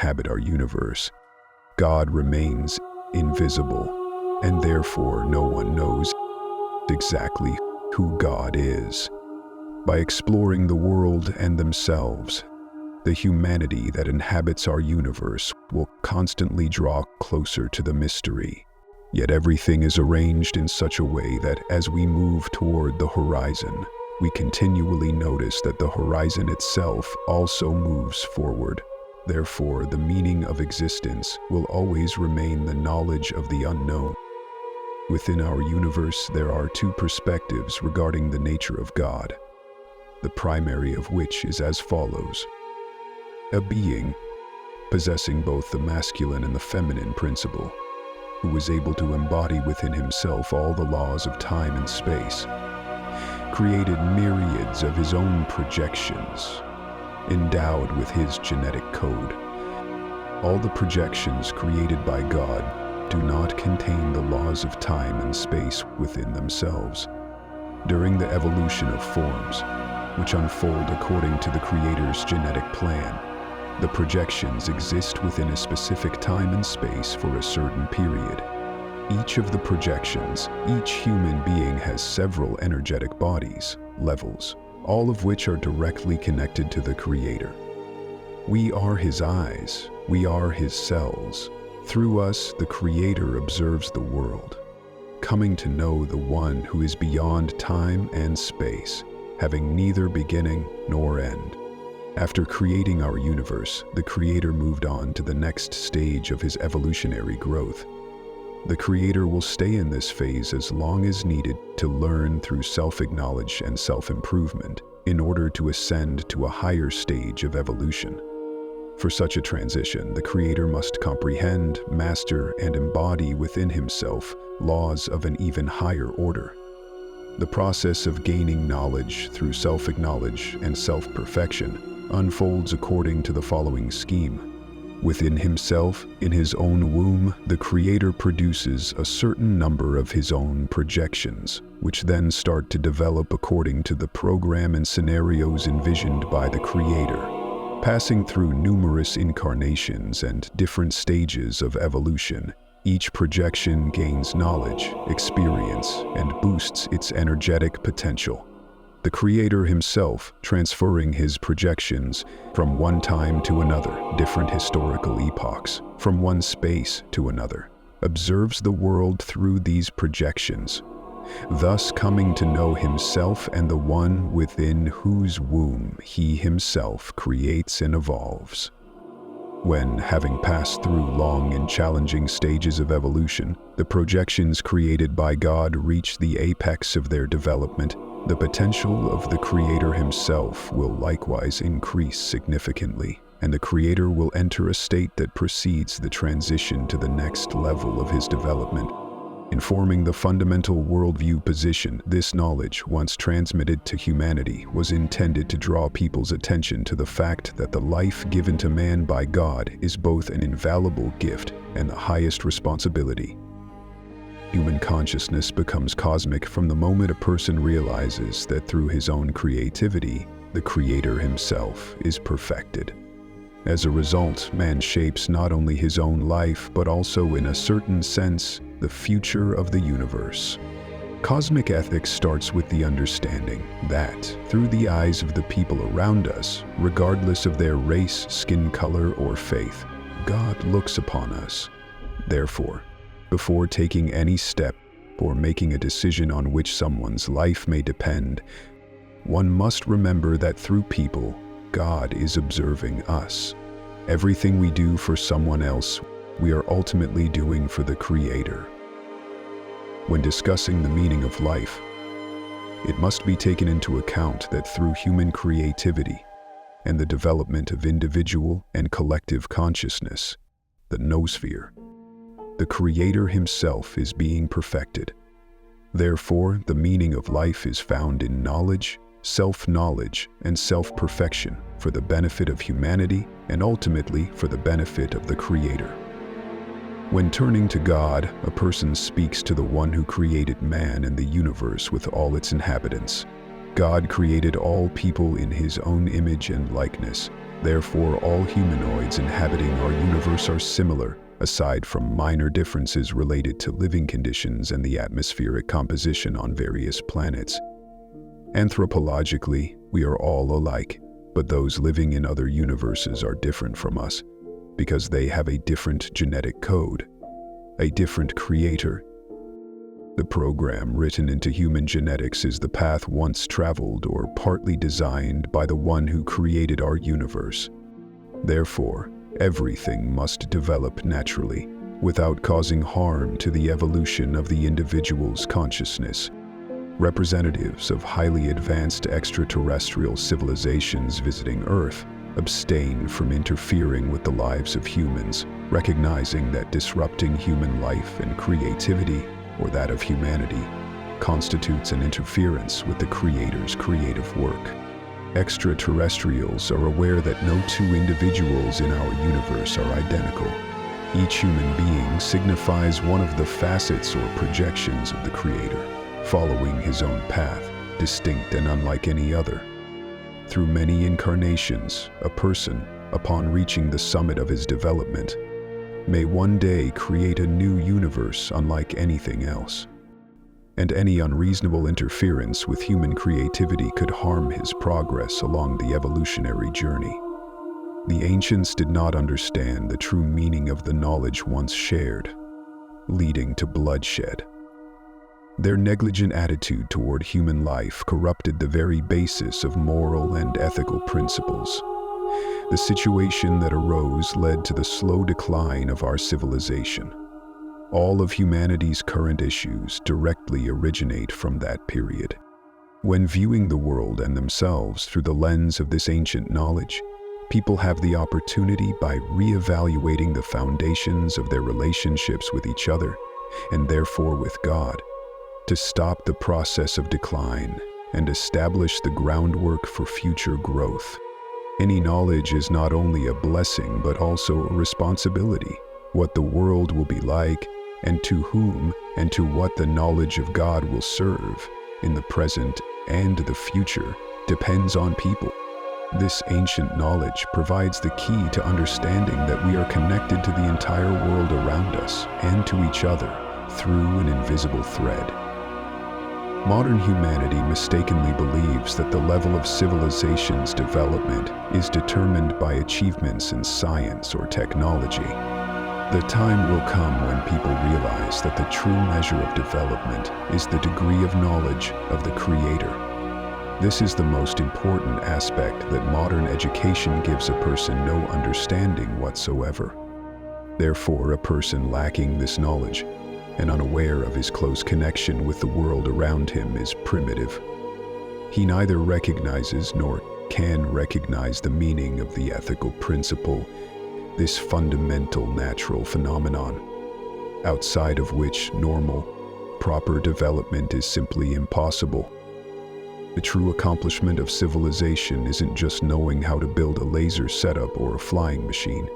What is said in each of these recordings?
inhabit our universe, God remains invisible, and therefore no one knows exactly who God is. By exploring the world and themselves, the humanity that inhabits our universe will constantly draw closer to the mystery. Yet everything is arranged in such a way that as we move toward the horizon, we continually notice that the horizon itself also moves forward. Therefore, the meaning of existence will always remain the knowledge of the unknown. Within our universe, there are two perspectives regarding the nature of God, the primary of which is as follows. A being, possessing both the masculine and the feminine principle, who is able to embody within himself all the laws of time and space, created myriads of his own projections, endowed with his genetic code. All the projections created by God do not contain the laws of time and space within themselves. During the evolution of forms, which unfold according to the Creator's genetic plan, the projections exist within a specific time and space for a certain period. Each of the projections, each human being has several energetic bodies, levels, all of which are directly connected to the Creator. We are His eyes, we are His cells. Through us, the Creator observes the world, coming to know the One who is beyond time and space, having neither beginning nor end. After creating our universe, the Creator moved on to the next stage of His evolutionary growth. The Creator will stay in this phase as long as needed to learn through self-acknowledge and self-improvement in order to ascend to a higher stage of evolution. For such a transition, the Creator must comprehend, master, and embody within himself laws of an even higher order. The process of gaining knowledge through self-acknowledge and self-perfection unfolds according to the following scheme. Within himself, in his own womb, the Creator produces a certain number of his own projections, which then start to develop according to the program and scenarios envisioned by the Creator. Passing through numerous incarnations and different stages of evolution, each projection gains knowledge, experience, and boosts its energetic potential. The Creator himself, transferring his projections from one time to another, different historical epochs, from one space to another, observes the world through these projections, thus coming to know himself and the one within whose womb he himself creates and evolves. When, having passed through long and challenging stages of evolution, the projections created by God reach the apex of their development, the potential of the Creator himself will likewise increase significantly, and the Creator will enter a state that precedes the transition to the next level of his development. In forming the fundamental worldview position, this knowledge, once transmitted to humanity, was intended to draw people's attention to the fact that the life given to man by God is both an invaluable gift and the highest responsibility. Human consciousness becomes cosmic from the moment a person realizes that through his own creativity, the Creator himself is perfected. As a result, man shapes not only his own life, but also, in a certain sense, the future of the universe. Cosmic ethics starts with the understanding that, through the eyes of the people around us, regardless of their race, skin color, or faith, God looks upon us. Therefore, before taking any step or making a decision on which someone's life may depend, one must remember that through people, God is observing us. Everything we do for someone else, we are ultimately doing for the Creator. When discussing the meaning of life, it must be taken into account that through human creativity and the development of individual and collective consciousness, the noosphere, the Creator himself is being perfected. Therefore, the meaning of life is found in knowledge, self-knowledge, and self-perfection for the benefit of humanity and ultimately for the benefit of the Creator. When turning to God, a person speaks to the one who created man and the universe with all its inhabitants. God created all people in his own image and likeness. Therefore, all humanoids inhabiting our universe are similar, aside from minor differences related to living conditions and the atmospheric composition on various planets. Anthropologically, we are all alike, but those living in other universes are different from us, because they have a different genetic code, a different creator. The program written into human genetics is the path once traveled or partly designed by the one who created our universe. Therefore, everything must develop naturally, without causing harm to the evolution of the individual's consciousness. Representatives of highly advanced extraterrestrial civilizations visiting Earth abstain from interfering with the lives of humans, recognizing that disrupting human life and creativity, or that of humanity, constitutes an interference with the Creator's creative work. Extraterrestrials are aware that no two individuals in our universe are identical. Each human being signifies one of the facets or projections of the Creator, following his own path, distinct and unlike any other. Through many incarnations, a person, upon reaching the summit of his development, may one day create a new universe unlike anything else. And any unreasonable interference with human creativity could harm his progress along the evolutionary journey. The ancients did not understand the true meaning of the knowledge once shared, leading to bloodshed. Their negligent attitude toward human life corrupted the very basis of moral and ethical principles. The situation that arose led to the slow decline of our civilization. All of humanity's current issues directly originate from that period. When viewing the world and themselves through the lens of this ancient knowledge, people have the opportunity, by re-evaluating the foundations of their relationships with each other, and therefore with God, to stop the process of decline and establish the groundwork for future growth. Any knowledge is not only a blessing but also a responsibility. What the world will be like, and to whom and to what the knowledge of God will serve in the present and the future depends on people. This ancient knowledge provides the key to understanding that we are connected to the entire world around us and to each other through an invisible thread. Modern humanity mistakenly believes that the level of civilization's development is determined by achievements in science or technology. The time will come when people realize that the true measure of development is the degree of knowledge of the Creator. This is the most important aspect that modern education gives a person no understanding whatsoever. Therefore, a person lacking this knowledge and unaware of his close connection with the world around him is primitive. He neither recognizes nor can recognize the meaning of the ethical principle, this fundamental natural phenomenon, outside of which normal, proper development is simply impossible. The true accomplishment of civilization isn't just knowing how to build a laser setup or a flying machine.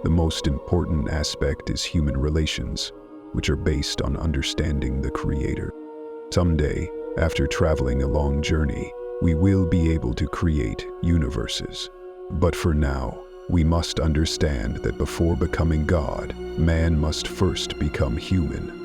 The most important aspect is human relations, which are based on understanding the Creator. Someday, after traveling a long journey, we will be able to create universes. But for now, we must understand that before becoming God, man must first become human.